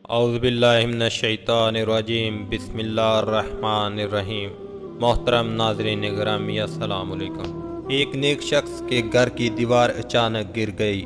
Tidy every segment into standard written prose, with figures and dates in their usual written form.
औज़ुबिल्लाहिमिनश्शैतानिर्रजीम बिस्मिल्लाहिर्रहमानिर्रहीम। मोहतरम नाज़रीन गिरामी अस्सलाम वालेकुम। एक नेक शख्स के घर की दीवार अचानक गिर गई।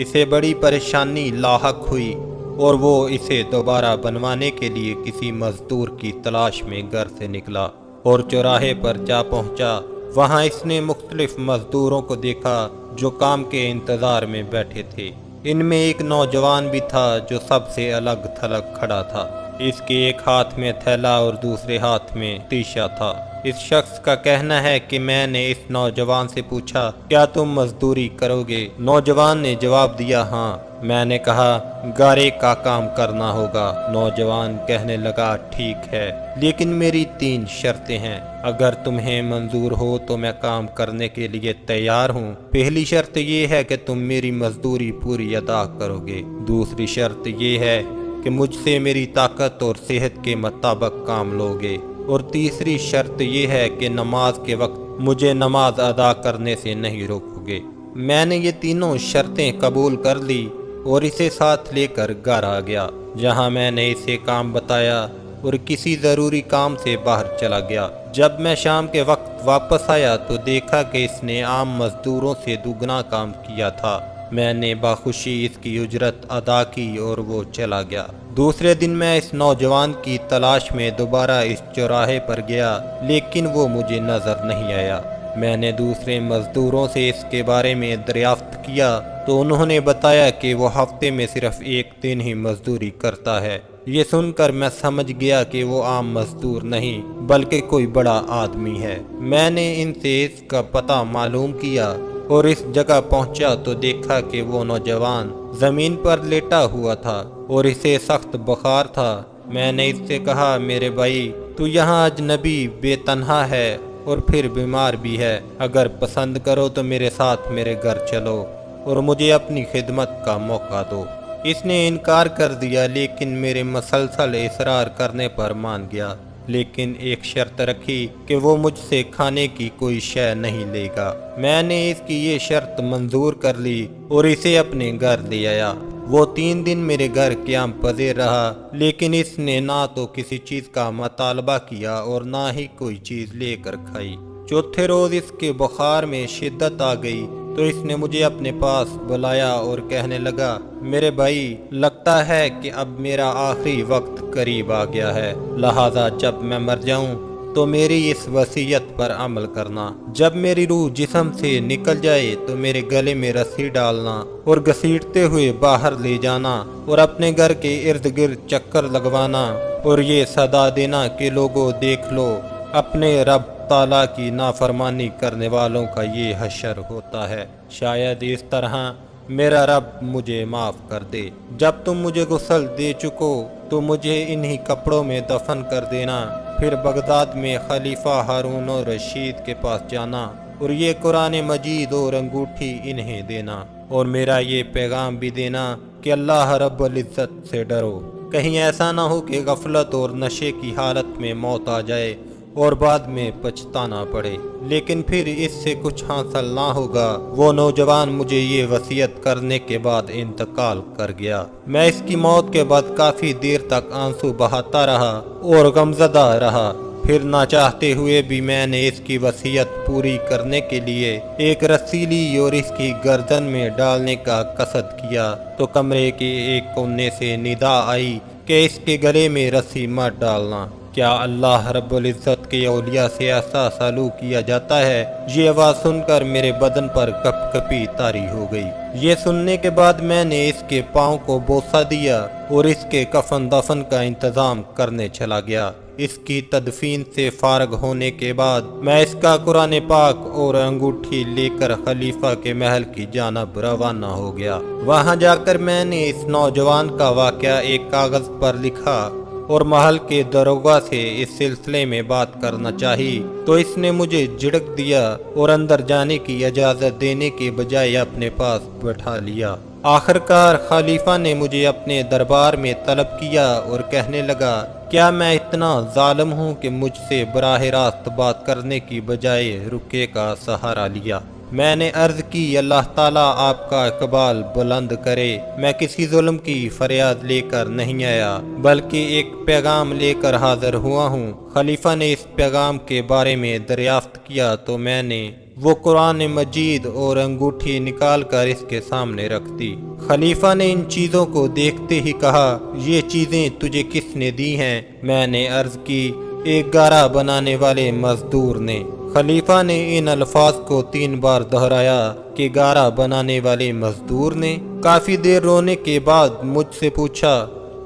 इसे बड़ी परेशानी लाहक हुई और वो इसे दोबारा बनवाने के लिए किसी मजदूर की तलाश में घर से निकला और चौराहे पर जा पहुंचा। वहां इसने मुख्तलिफ मजदूरों को देखा जो काम के इंतज़ार में बैठे थे। इनमें एक नौजवान भी था जो सबसे अलग थलग खड़ा था। इसके एक हाथ में थैला और दूसरे हाथ में शीशा था। इस शख्स का कहना है कि मैंने इस नौजवान से पूछा, क्या तुम मजदूरी करोगे? नौजवान ने जवाब दिया, हाँ। मैंने कहा, गारे का काम करना होगा। नौजवान कहने लगा, ठीक है, लेकिन मेरी 3 शर्तें हैं। अगर तुम्हें मंजूर हो तो मैं काम करने के लिए तैयार हूँ। पहली शर्त ये है कि तुम मेरी मजदूरी पूरी अदा करोगे। दूसरी शर्त ये है कि मुझसे मेरी ताकत और सेहत के मुताबिक काम लोगे। और तीसरी शर्त ये है कि नमाज के वक्त मुझे नमाज अदा करने से नहीं रोकोगे। मैंने ये तीनों शर्तें कबूल कर ली और इसे साथ लेकर घर आ गया, जहाँ मैंने इसे काम बताया और किसी ज़रूरी काम से बाहर चला गया। जब मैं शाम के वक्त वापस आया तो देखा कि इसने आम मजदूरों से दुगना काम किया था। मैंने बाखुशी इसकी उजरत अदा की और वो चला गया। दूसरे दिन मैं इस नौजवान की तलाश में दोबारा इस चौराहे पर गया, लेकिन वो मुझे नज़र नहीं आया। मैंने दूसरे मजदूरों से इसके बारे में दरियाफ्त किया तो उन्होंने बताया कि वो हफ्ते में सिर्फ एक दिन ही मजदूरी करता है। ये सुनकर मैं समझ गया कि वो आम मजदूर नहीं बल्कि कोई बड़ा आदमी है। मैंने इनसे इसका पता मालूम किया और इस जगह पहुंचा तो देखा कि वो नौजवान जमीन पर लेटा हुआ था और इसे सख्त बुखार था। मैंने इससे कहा, मेरे भाई, तू यहाँ अजनबी बेतन्हा है और फिर बीमार भी है। अगर पसंद करो तो मेरे साथ मेरे घर चलो और मुझे अपनी खिदमत का मौका दो। इसने इनकार कर दिया, लेकिन मेरे मसलसल इसरार करने पर मान गया। लेकिन एक शर्त रखी कि वो मुझसे खाने की कोई शय नहीं लेगा। मैंने इसकी ये शर्त मंजूर कर ली और इसे अपने घर ले आया। वो 3 दिन मेरे घर क़याम पज़ीर रहा, लेकिन इसने ना तो किसी चीज़ का मुतालबा किया और ना ही कोई चीज़ लेकर खाई। चौथे रोज़ इसके बुखार में शिद्दत आ गई तो इसने मुझे अपने पास बुलाया और कहने लगा, मेरे भाई, लगता है कि अब मेरा आखिरी वक्त करीब आ गया है, लिहाजा जब मैं मर जाऊं तो मेरी इस वसीयत पर अमल करना। जब मेरी रूह जिस्म से निकल जाए तो मेरे गले में रस्सी डालना और घसीटते हुए बाहर ले जाना और अपने घर के इर्द गिर्द चक्कर लगवाना और ये सदा देना कि लोगों, देख लो, अपने रब ताला की नाफरमानी करने वालों का ये हशर होता है। शायद इस तरह मेरा रब मुझे माफ़ कर दे। जब तुम मुझे गुस्ल दे चुको तो मुझे इन्हीं कपड़ों में दफन कर देना। फिर बगदाद में खलीफा हारून और रशीद के पास जाना और ये कुरान मजीद और अंगूठी इन्हें देना और मेरा ये पैगाम भी देना कि अल्लाह रब्बुल इज़्ज़त से डरो। कहीं ऐसा ना हो कि गफलत और नशे की हालत में मौत आ जाए और बाद में पछताना पड़े। लेकिन फिर इससे कुछ हासिल ना होगा। वो नौजवान मुझे ये वसीयत करने के बाद इंतकाल कर गया। मैं इसकी मौत के बाद काफ़ी देर तक आंसू बहाता रहा और गमज़दा रहा। फिर ना चाहते हुए भी मैंने इसकी वसीयत पूरी करने के लिए एक रस्सी ली और इसकी गर्दन में डालने का कसद किया तो कमरे के एक कोने से निदा आई कि इसके गले में रस्सी मत डालना। क्या अल्लाह रब्बुल इज़्ज़त के औलिया से ऐसा सलूक किया जाता है? ये आवाज़ सुनकर मेरे बदन पर कपकपी तारी हो गई। ये सुनने के बाद मैंने इसके पाँव को बोसा दिया और इसके कफन दफन का इंतज़ाम करने चला गया। इसकी तदफीन से फारग होने के बाद मैं इसका कुरान पाक और अंगूठी लेकर खलीफा के महल की जानब रवाना हो गया। वहाँ जाकर मैंने इस नौजवान का वाक़या एक कागज़ पर लिखा और महल के दरोगा से इस सिलसिले में बात करना चाहिए तो इसने मुझे झिड़क दिया और अंदर जाने की इजाज़त देने के बजाय अपने पास बैठा लिया। आखिरकार खलीफा ने मुझे अपने दरबार में तलब किया और कहने लगा, क्या मैं इतना जालिम हूँ कि मुझसे बराह रास्त बात करने की बजाय रुके का सहारा लिया? मैंने अर्ज की, अल्लाह ताला आपका इकबाल बुलंद करे। मैं किसी जुल्म की फरियाद लेकर नहीं आया, बल्कि एक पैगाम लेकर हाजिर हुआ हूँ। खलीफा ने इस पैगाम के बारे में दरियाफ्त किया तो मैंने वो कुरान मजीद और अंगूठी निकाल कर इसके सामने रख दी। खलीफा ने इन चीज़ों को देखते ही कहा, ये चीज़ें तुझे किसने दी हैं? मैंने अर्ज की, एक गारा बनाने वाले मजदूर ने। खलीफा ने इन अल्फाज को 3 बार दोहराया कि गारा बनाने वाले मजदूर ने। काफी देर रोने के बाद मुझसे पूछा,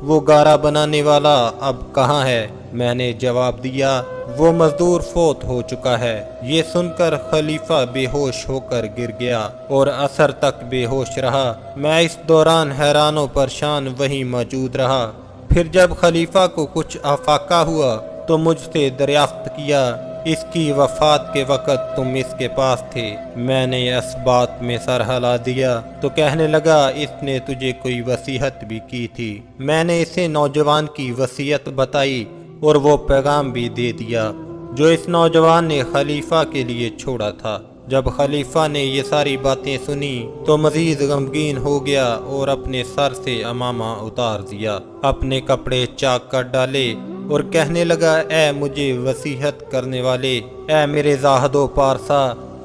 वो गारा बनाने वाला अब कहाँ है? मैंने जवाब दिया, वो मजदूर फौत हो चुका है। ये सुनकर खलीफा बेहोश होकर गिर गया और असर तक बेहोश रहा। मैं इस दौरान हैरान परेशान वहीं मौजूद रहा। फिर जब खलीफा को कुछ आफाका हुआ तो मुझसे दरियाफ्त किया, इसकी वफात के वक़्त तुम इसके पास थे। मैंने इस बात में सर हिला दिया तो कहने लगा, इसने तुझे कोई वसीयत भी की थी। मैंने इसे नौजवान की वसीयत बताई और वो पैगाम भी दे दिया जो इस नौजवान ने खलीफा के लिए छोड़ा था। जब खलीफा ने ये सारी बातें सुनी तो मजीद गमगीन हो गया और अपने सर से अमामा उतार दिया, अपने कपड़े चाक कर डाले और कहने लगा, ए मुझे वसीयत करने वाले, ए मेरे जाहदो पारसा,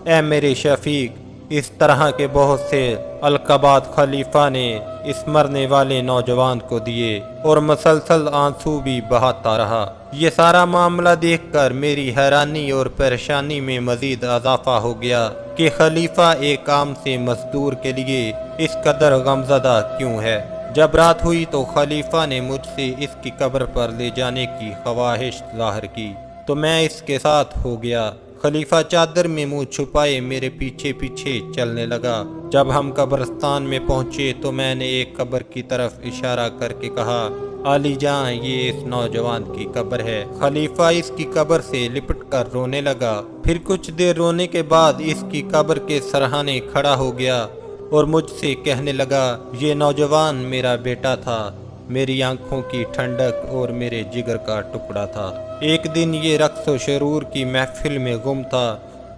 ए मेरे शफीक। इस तरह के बहुत से अलकबात खलीफा ने इस मरने वाले नौजवान को दिए और मसलसल आंसू भी बहाता रहा। ये सारा मामला देखकर मेरी हैरानी और परेशानी में मजीद इजाफा हो गया कि खलीफा एक आम से मजदूर के लिए इस कदर गमज़दा क्यों है। जब रात हुई तो खलीफा ने मुझसे इसकी कब्र पर ले जाने की ख्वाहिश जाहिर की तो मैं इसके साथ हो गया। खलीफा चादर में मुंह छुपाए मेरे पीछे पीछे चलने लगा। जब हम कब्रिस्तान में पहुंचे तो मैंने एक कब्र की तरफ इशारा करके कहा, आली जान, ये इस नौजवान की कब्र है। खलीफा इसकी कब्र से लिपट कर रोने लगा। फिर कुछ देर रोने के बाद इसकी कब्र के सरहाने खड़ा हो गया और मुझसे कहने लगा, ये नौजवान मेरा बेटा था, मेरी आंखों की ठंडक और मेरे जिगर का टुकड़ा था। एक दिन ये रक्स व शरूर की महफिल में गुम था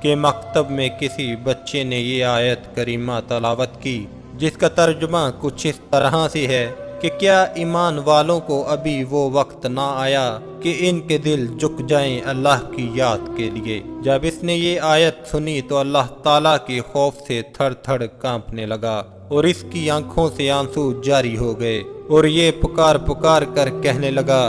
कि मकतब में किसी बच्चे ने ये आयत करीमा तलावत की, जिसका तर्जुमा कुछ इस तरह से है कि क्या ईमान वालों को अभी वो वक्त ना आया कि इनके दिल झुक जाएं अल्लाह की याद के लिए। जब इसने ये आयत सुनी तो अल्लाह ताला के खौफ से थर थर कांपने लगा और इसकी आंखों से आंसू जारी हो गए और ये पुकार पुकार कर कहने लगा,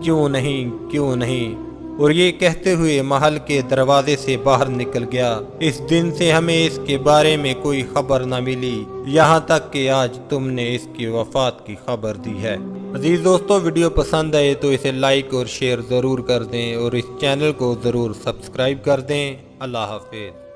क्यों नहीं, क्यों नहीं। और ये कहते हुए महल के दरवाजे से बाहर निकल गया। इस दिन से हमें इसके बारे में कोई खबर न मिली, यहाँ तक कि आज तुमने इसकी वफात की खबर दी है। अजीज दोस्तों, वीडियो पसंद आए तो इसे लाइक और शेयर ज़रूर कर दें और इस चैनल को ज़रूर सब्सक्राइब कर दें। अल्लाह हाफिज़।